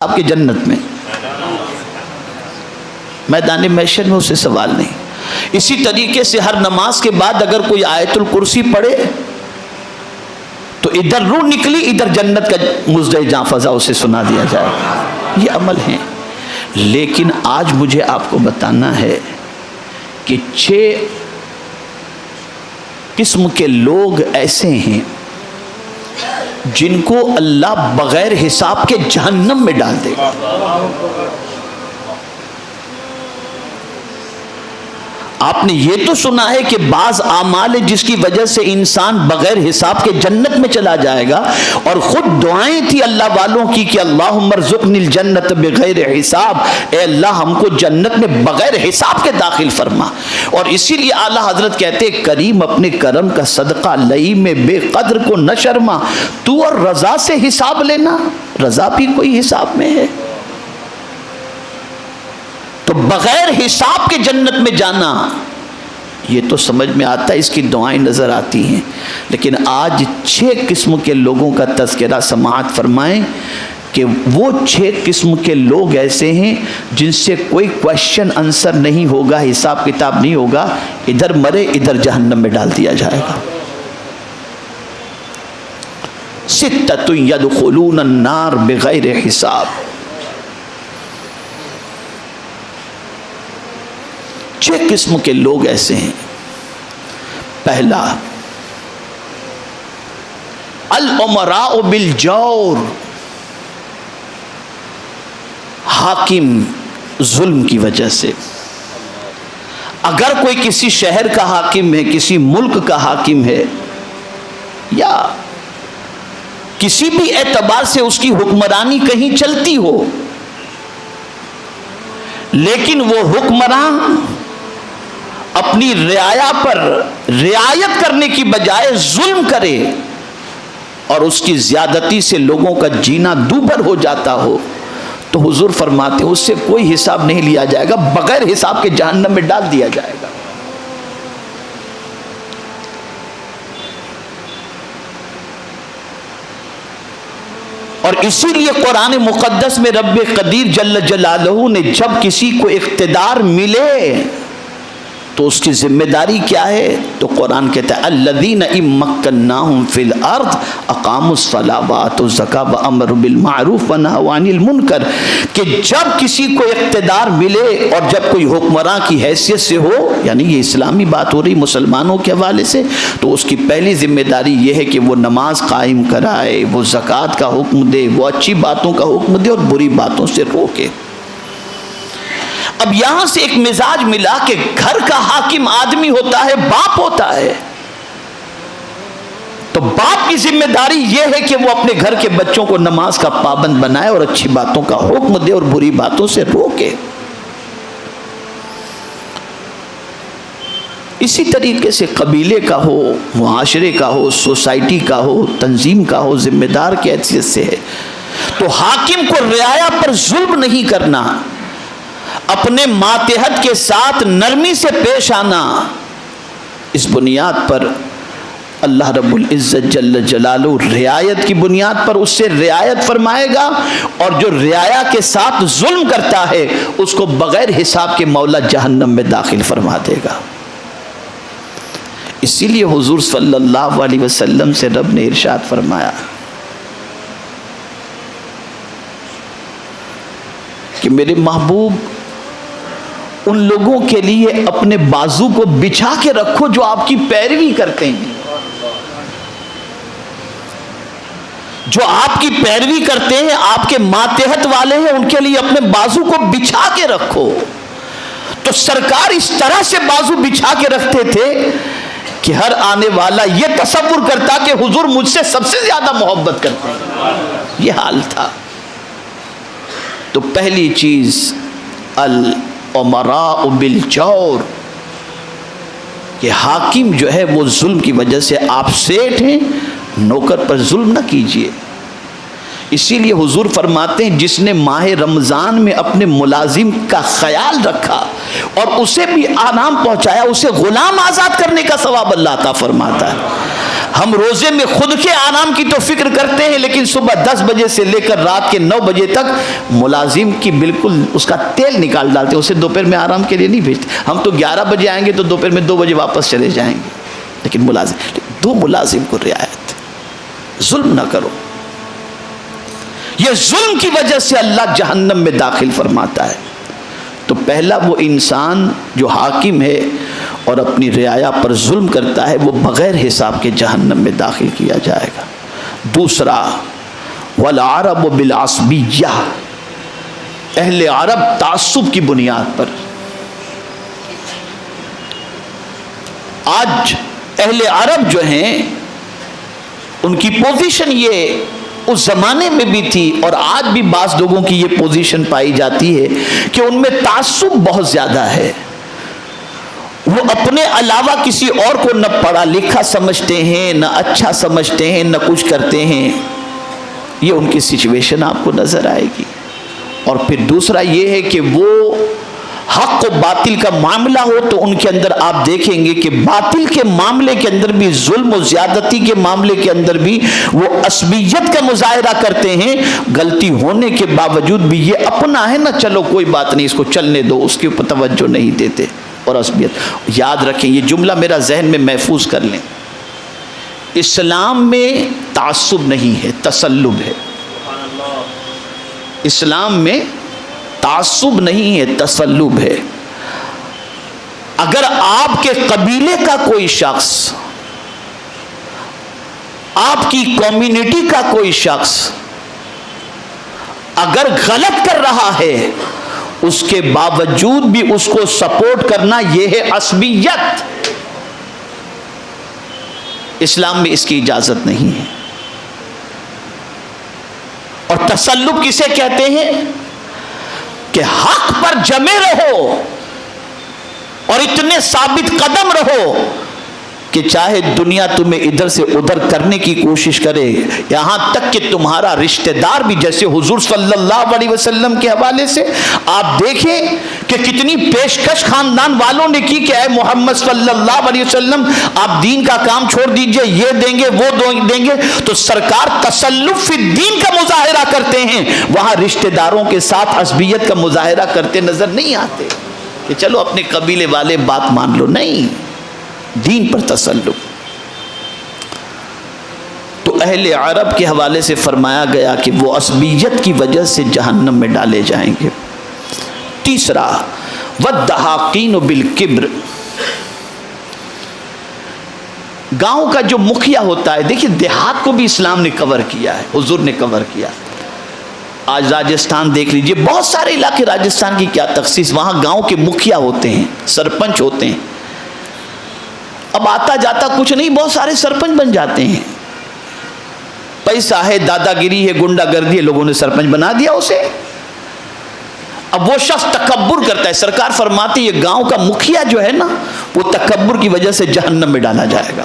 آپ کی جنت میں، میدان محشر میں اسے سوال نہیں۔ اسی طریقے سے ہر نماز کے بعد اگر کوئی آیت الکرسی پڑھے تو ادھر روح نکلی، ادھر جنت کا مزدہ جاں فضا اسے سنا دیا جائے۔ یہ عمل ہیں۔ لیکن آج مجھے آپ کو بتانا ہے کہ 6 قسم کے لوگ ایسے ہیں جن کو اللہ بغیر حساب کے جہنم میں ڈال دے گا۔ آپ نے یہ تو سنا ہے کہ بعض اعمال جس کی وجہ سے انسان بغیر حساب کے جنت میں چلا جائے گا، اور خود دعائیں تھی اللہ والوں کی کہ اللہم ارزقنی الجنت بغیر حساب، اے اللہ ہم کو جنت میں بغیر حساب کے داخل فرما۔ اور اسی لیے اعلیٰ حضرت کہتے کریم اپنے کرم کا صدقہ لئی میں بے قدر کو نہ شرما، تو اور رضا سے حساب لینا، رضا بھی کوئی حساب میں ہے؟ تو بغیر حساب کے جنت میں جانا یہ تو سمجھ میں آتا ہے، اس کی دعائیں نظر آتی ہیں۔ لیکن آج 6 قسم کے لوگوں کا تذکرہ سماعت فرمائیں کہ وہ 6 قسم کے لوگ ایسے ہیں جن سے کوئی کوشچن آنسر نہیں ہوگا، حساب کتاب نہیں ہوگا، ادھر مرے ادھر جہنم میں ڈال دیا جائے گا۔ 6 يدخلون النار بغیر حساب، 6 قسم کے لوگ ایسے ہیں۔ پہلا، الامراء بالجور، حاکم ظلم کی وجہ سے۔ اگر کوئی کسی شہر کا حاکم ہے، کسی ملک کا حاکم ہے، یا کسی بھی اعتبار سے اس کی حکمرانی کہیں چلتی ہو، لیکن وہ حکمران اپنی رعایا پر رعایت کرنے کی بجائے ظلم کرے اور اس کی زیادتی سے لوگوں کا جینا دوبھر ہو جاتا ہو، تو حضور فرماتے ہیں اس سے کوئی حساب نہیں لیا جائے گا، بغیر حساب کے جہنم میں ڈال دیا جائے گا۔ اور اسی لیے قرآن مقدس میں رب قدیر جل جلالہ نے جب کسی کو اقتدار ملے تو اس کی ذمہ داری کیا ہے؟ تو قرآن کہتا ہے الذین ان مکناہم فی الارض اقاموا الصلاۃ وآتوا الزکاۃ وامروا بالمعروف ونہوا عن المنکر، کہ جب کسی کو اقتدار ملے اور جب کوئی حکمراں کی حیثیت سے ہو، یعنی یہ اسلامی بات ہو رہی مسلمانوں کے حوالے سے، تو اس کی پہلی ذمہ داری یہ ہے کہ وہ نماز قائم کرائے، وہ زکوٰۃ کا حکم دے، وہ اچھی باتوں کا حکم دے اور بری باتوں سے روکے۔ اب یہاں سے ایک مزاج ملا کہ گھر کا حاکم آدمی ہوتا ہے، باپ ہوتا ہے، تو باپ کی ذمہ داری یہ ہے کہ وہ اپنے گھر کے بچوں کو نماز کا پابند بنائے اور اچھی باتوں کا حکم دے اور بری باتوں سے روکے۔ اسی طریقے سے قبیلے کا ہو، معاشرے کا ہو، سوسائٹی کا ہو، تنظیم کا ہو، ذمہ دار کی حیثیت سے ہے، تو حاکم کو رعایا پر ظلم نہیں کرنا، اپنے ماتحت کے ساتھ نرمی سے پیش آنا۔ اس بنیاد پر اللہ رب العزت جل جلالہ رعایت کی بنیاد پر اس سے رعایت فرمائے گا، اور جو رعایا کے ساتھ ظلم کرتا ہے اس کو بغیر حساب کے مولا جہنم میں داخل فرما دے گا۔ اسی لیے حضور صلی اللہ علیہ وسلم سے رب نے ارشاد فرمایا کہ میرے محبوب ان لوگوں کے لیے اپنے بازو کو بچھا کے رکھو جو آپ کی پیروی کرتے ہیں، جو آپ کی پیروی کرتے ہیں، آپ کے ماتحت والے ہیں، ان کے لیے اپنے بازو کو بچھا کے رکھو۔ تو سرکار اس طرح سے بازو بچھا کے رکھتے تھے کہ ہر آنے والا یہ تصور کرتا کہ حضور مجھ سے سب سے زیادہ محبت کرتے ہیں۔ یہ حال تھا۔ تو پہلی چیز الامراء بالجور، کہ حاکم جو ہے وہ ظلم کی وجہ سے، آپ سیٹھ ہیں، نوکر پر ظلم نہ کیجیے۔ اسی لیے حضور فرماتے ہیں جس نے ماہ رمضان میں اپنے ملازم کا خیال رکھا اور اسے بھی آرام پہنچایا، اسے غلام آزاد کرنے کا ثواب اللہ عطا فرماتا ہے۔ ہم روزے میں خود کے آرام کی تو فکر کرتے ہیں، لیکن صبح 10 بجے سے لے کر رات کے 9 بجے تک ملازم کی بالکل اس کا تیل نکال ڈالتے ہیں، اسے دوپہر میں آرام کے لیے نہیں بھیجتے۔ ہم تو 11 بجے آئیں گے تو دوپہر میں 2 بجے واپس چلے جائیں گے، لیکن دو ملازم کو رعایت، ظلم نہ کرو۔ یہ ظلم کی وجہ سے اللہ جہنم میں داخل فرماتا ہے۔ تو پہلا وہ انسان جو حاکم ہے اور اپنی رعایا پر ظلم کرتا ہے، وہ بغیر حساب کے جہنم میں داخل کیا جائے گا۔ دوسرا، والعرب بالعصبیہ، اہل عرب تعصب کی بنیاد پر۔ آج اہل عرب جو ہیں ان کی پوزیشن یہ اس زمانے میں بھی تھی اور آج بھی بعض لوگوں کی یہ پوزیشن پائی جاتی ہے کہ ان میں تعصب بہت زیادہ ہے۔ وہ اپنے علاوہ کسی اور کو نہ پڑھا لکھا سمجھتے ہیں، نہ اچھا سمجھتے ہیں، نہ کچھ کرتے ہیں۔ یہ ان کی سچویشن آپ کو نظر آئے گی۔ اور پھر دوسرا یہ ہے کہ وہ حق و باطل کا معاملہ ہو تو ان کے اندر آپ دیکھیں گے کہ باطل کے معاملے کے اندر بھی، ظلم و زیادتی کے معاملے کے اندر بھی وہ عصبیت کا مظاہرہ کرتے ہیں۔ غلطی ہونے کے باوجود بھی یہ اپنا ہے نا، چلو کوئی بات نہیں، اس کو چلنے دو، اس کے اوپر توجہ نہیں دیتے۔ اور عصبیت، یاد رکھیں، یہ جملہ میرا ذہن میں محفوظ کر لیں، اسلام میں تعصب نہیں ہے، تسلب ہے۔ اسلام میں تعصب نہیں ہے، تسلب ہے۔ اگر آپ کے قبیلے کا کوئی شخص، آپ کی کمیونٹی کا کوئی شخص اگر غلط کر رہا ہے، اس کے باوجود بھی اس کو سپورٹ کرنا، یہ ہے عصبیت۔ اسلام میں اس کی اجازت نہیں ہے۔ اور تسلب کسے کہتے ہیں؟ کہ حق پر جمے رہو اور اتنے ثابت قدم رہو کہ چاہے دنیا تمہیں ادھر سے ادھر کرنے کی کوشش کرے، یہاں تک کہ تمہارا رشتہ دار بھی، جیسے حضور صلی اللہ علیہ وسلم کے حوالے سے آپ دیکھیں کہ کتنی پیشکش خاندان والوں نے کی کہ اے محمد صلی اللہ علیہ وسلم، آپ دین کا کام چھوڑ دیجئے، یہ دیں گے وہ دیں گے، تو سرکار تسلط فی الدین کا مظاہرہ کرتے ہیں، وہاں رشتہ داروں کے ساتھ عصبیت کا مظاہرہ کرتے نظر نہیں آتے کہ چلو اپنے قبیلے والے بات مان لو، نہیں، دین پر تسلط۔ تو اہل عرب کے حوالے سے فرمایا گیا کہ وہ عصبیت کی وجہ سے جہنم میں ڈالے جائیں گے۔ تیسرا، والدحاقین بالکبر، گاؤں کا جو مکھیا ہوتا ہے، دیکھیے دیہات کو بھی اسلام نے کور کیا ہے، حضور نے کور کیا۔ آج راجستھان دیکھ لیجئے، بہت سارے علاقے، راجستھان کی کیا تخصیص، وہاں گاؤں کے مکھیا ہوتے ہیں، سرپنچ ہوتے ہیں۔ اب آتا جاتا کچھ نہیں، بہت سارے سرپنچ بن جاتے ہیں، پیسہ ہے، دادا گیری ہے، گنڈا گردی ہے، لوگوں نے سرپنچ بنا دیا اسے۔ اب وہ شخص تکبر کرتا ہے، سرکار فرماتی ہے یہ گاؤں کا مکھیا جو ہے نا، وہ تکبر کی وجہ سے جہنم میں ڈالا جائے گا۔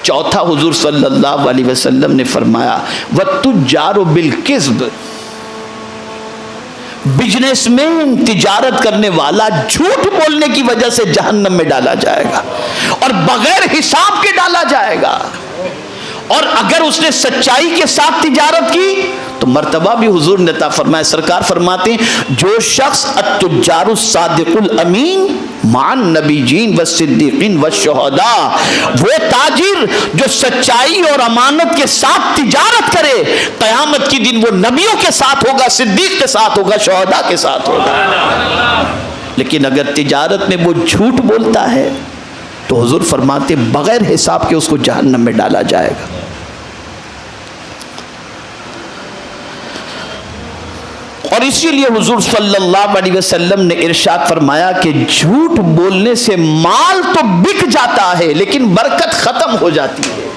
چوتھا، حضور صلی اللہ علیہ وسلم نے فرمایا وَالتُّجَّارُ بِالْكِذْبِ، بزنس مین، تجارت کرنے والا جھوٹ بولنے کی وجہ سے جہنم میں ڈالا جائے گا، اور بغیر حساب کے ڈالا جائے گا۔ اور اگر اس نے سچائی کے ساتھ تجارت کی تو مرتبہ بھی حضور نے عطا فرمایا، سرکار فرماتے ہیں جو شخص التجار الصادق الامین مع النبیین والصدیقین والشہداء، وہ تاجر جو سچائی اور امانت کے ساتھ تجارت کرے، قیامت کی دن وہ نبیوں کے ساتھ ہوگا، صدیق کے ساتھ ہوگا، شہداء کے ساتھ ہوگا۔ لیکن اگر تجارت میں وہ جھوٹ بولتا ہے تو حضور فرماتے بغیر حساب کے اس کو جہنم میں ڈالا جائے گا۔ اور اسی لیے حضور صلی اللہ علیہ وسلم نے ارشاد فرمایا کہ جھوٹ بولنے سے مال تو بک جاتا ہے لیکن برکت ختم ہو جاتی ہے۔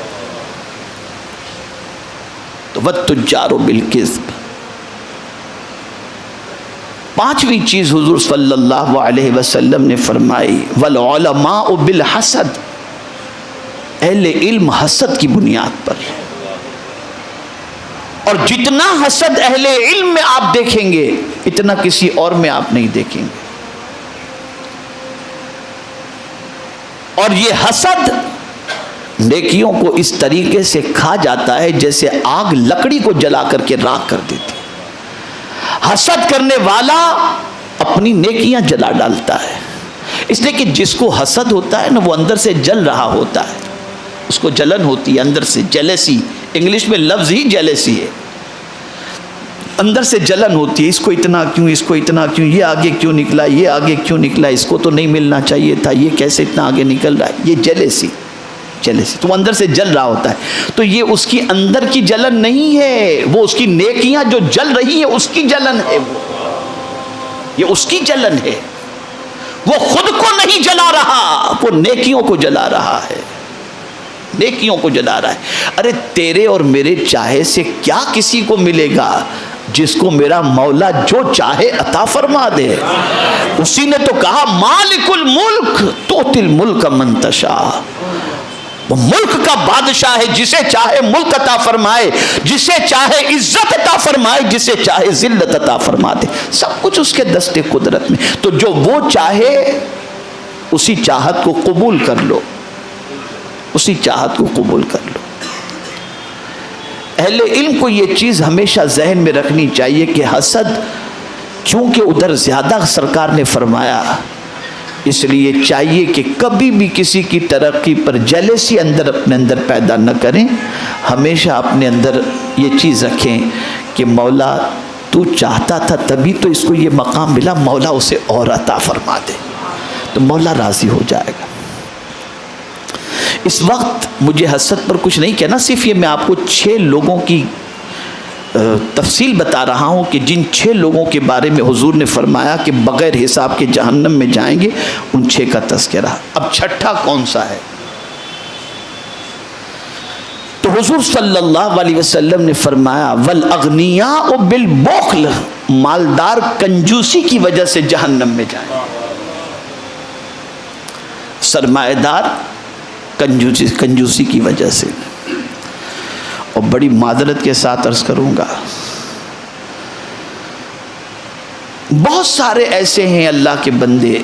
تو وَالتُّجَّارُ بِالْكِذْبِ، پانچویں چیز حضور صلی اللہ علیہ وسلم نے فرمائی وَالْعُلَمَاءُ بِالْحَسَدِ، اہل علم حسد کی بنیاد پر، اور جتنا حسد اہل علم میں آپ دیکھیں گے اتنا کسی اور میں آپ نہیں دیکھیں گے۔ اور یہ حسد نیکیوں کو اس طریقے سے کھا جاتا ہے جیسے آگ لکڑی کو جلا کر کے راکھ کر دیتی ہے۔ حسد کرنے والا اپنی نیکیاں جلا ڈالتا ہے، اس لیے کہ جس کو حسد ہوتا ہے نا وہ اندر سے جل رہا ہوتا ہے، اس کو جلن ہوتی ہے اندر سے، جیلیسی، انگلش میں لفظ ہی جیلیسی ہے، اندر سے جلن ہوتی ہے، اس کو اتنا کیوں، اس کو اتنا کیوں، یہ آگے کیوں نکلا، یہ آگے کیوں نکلا، اس کو تو نہیں ملنا چاہیے تھا، یہ کیسے اتنا آگے نکل رہا ہے، یہ جیلیسی تو اندر سے جل رہا ہوتا ہے۔ تو یہ اس کی اندر کی جلن نہیں ہے، وہ اس کی نیکیاں جو جل رہی ہیں اس کی جلن ہے، یہ اس کی جلن ہے، وہ خود کو نہیں جلا رہا، وہ نیکیوں کو جلا رہا ہے، نیکیوں کو جلا رہا ہے۔ ارے تیرے اور میرے چاہے سے کیا کسی کو ملے گا، جس کو میرا مولا جو چاہے عطا فرما دے۔ اسی نے تو کہا مالک الملک تؤتی الملک من تشاء، وہ ملک کا بادشاہ ہے، جسے چاہے ملک عطا فرمائے، جسے چاہے عزت عطا فرمائے، جسے چاہے ذلت عطا فرما دے، سب کچھ اس کے دست قدرت میں۔ تو جو وہ چاہے اسی چاہت کو قبول کر لو، اسی چاہت کو قبول کر لو۔ اہل علم کو یہ چیز ہمیشہ ذہن میں رکھنی چاہیے کہ حسد چونکہ ادھر زیادہ سرکار نے فرمایا، اس لیے چاہیے کہ کبھی بھی کسی کی ترقی پر جیلیسی اپنے اندر پیدا نہ کریں، ہمیشہ اپنے اندر یہ چیز رکھیں کہ مولا تو چاہتا تھا تبھی تو اس کو یہ مقام ملا، مولا اسے اور عطا فرما دے، تو مولا راضی ہو جائے گا۔ اس وقت مجھے حسد پر کچھ نہیں کہنا، صرف یہ میں آپ کو 6 لوگوں کی تفصیل بتا رہا ہوں کہ جن 6 لوگوں کے بارے میں حضور نے فرمایا کہ بغیر حساب کے جہنم میں جائیں گے، ان 6 کا تذکرہ۔ اب چھٹا کون سا ہے؟ تو حضور صلی اللہ علیہ وسلم نے فرمایا والاغنیاء بالبخل، مالدار کنجوسی کی وجہ سے جہنم میں جائیں گے، سرمایہ دار کنجوسی کی وجہ سے۔ اور بڑی معذرت کے ساتھ عرض کروں گا، بہت سارے ایسے ہیں اللہ کے بندے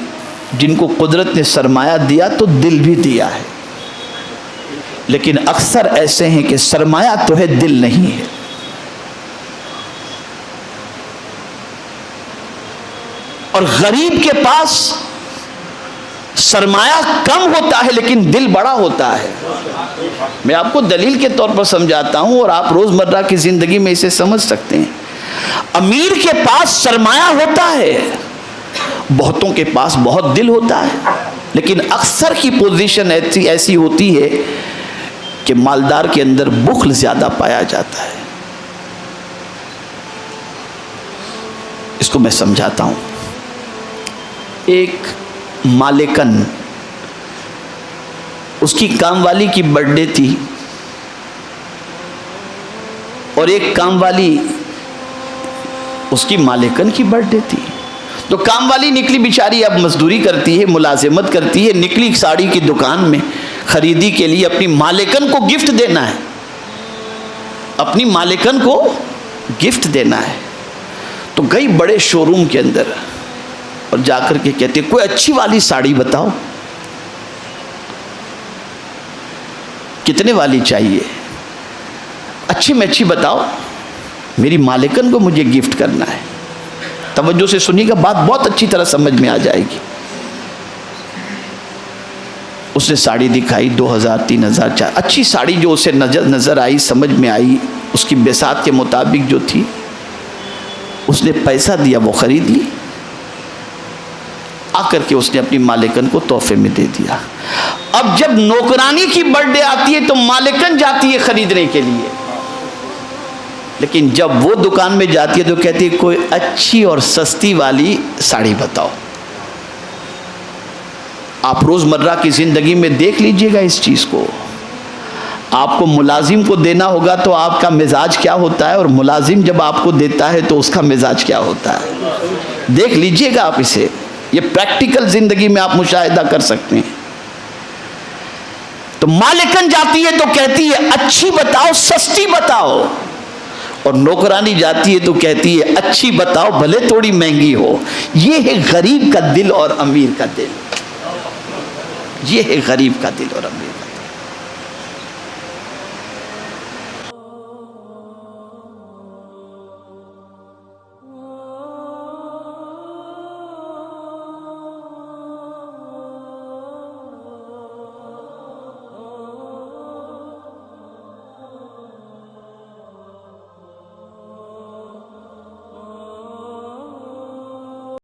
جن کو قدرت نے سرمایہ دیا تو دل بھی دیا ہے، لیکن اکثر ایسے ہیں کہ سرمایہ تو ہے دل نہیں ہے۔ اور غریب کے پاس سرمایہ کم ہوتا ہے لیکن دل بڑا ہوتا ہے۔ میں آپ کو دلیل کے طور پر سمجھاتا ہوں اور آپ روزمرہ کی زندگی میں اسے سمجھ سکتے ہیں۔ امیر کے پاس سرمایہ ہوتا ہے، بہتوں کے پاس بہت دل ہوتا ہے، لیکن اکثر کی پوزیشن ایسی ہوتی ہے کہ مالدار کے اندر بخل زیادہ پایا جاتا ہے۔ اس کو میں سمجھاتا ہوں۔ ایک مالکن، اس کی کام والی کی برتھ ڈے تھی، اور ایک کام والی اس کی مالکن کی برتھ ڈے تھی۔ تو کام والی نکلی بیچاری، اب مزدوری کرتی ہے، ملازمت کرتی ہے، نکلی ساڑی کی دکان میں خریدی کے لیے، اپنی مالکن کو گفٹ دینا ہے، اپنی مالکن کو گفٹ دینا ہے۔ تو گئی بڑے شو روم کے اندر اور جا کر کے کہتے کوئی اچھی والی ساڑی بتاؤ، کتنے والی چاہیے، اچھی میں اچھی بتاؤ، میری مالکن کو مجھے گفٹ کرنا ہے۔ توجہ سے سنیے گا، بات بہت اچھی طرح سمجھ میں آ جائے گی۔ اس نے ساڑی دکھائی، 2000 3000 4، اچھی ساڑی جو اسے نظر آئی، سمجھ میں آئی، اس کی بساط کے مطابق جو تھی، اس نے پیسہ دیا، وہ خرید لی۔ آ کر کے اس نے اپنی مالکن کو تحفے میں دے دیا۔ اب جب نوکرانی کی برتھ ڈے آتی ہے تو مالکن جاتی ہے خریدنے کے لیے، لیکن جب وہ دکان میں جاتی ہے تو کہتی ہے کوئی اچھی اور سستی والی ساڑی بتاؤ۔ آپ روزمرہ کی زندگی میں دیکھ لیجئے گا اس چیز کو۔ آپ کو ملازم کو دینا ہوگا تو آپ کا مزاج کیا ہوتا ہے، اور ملازم جب آپ کو دیتا ہے تو اس کا مزاج کیا ہوتا ہے، دیکھ لیجئے گا آپ اسے، یہ پریکٹیکل زندگی میں آپ مشاہدہ کر سکتے ہیں۔ تو مالکن جاتی ہے تو کہتی ہے اچھی بتاؤ، سستی بتاؤ، اور نوکرانی جاتی ہے تو کہتی ہے اچھی بتاؤ بھلے تھوڑی مہنگی ہو۔ یہ ہے غریب کا دل اور امیر کا دل، یہ ہے غریب کا دل اور امیر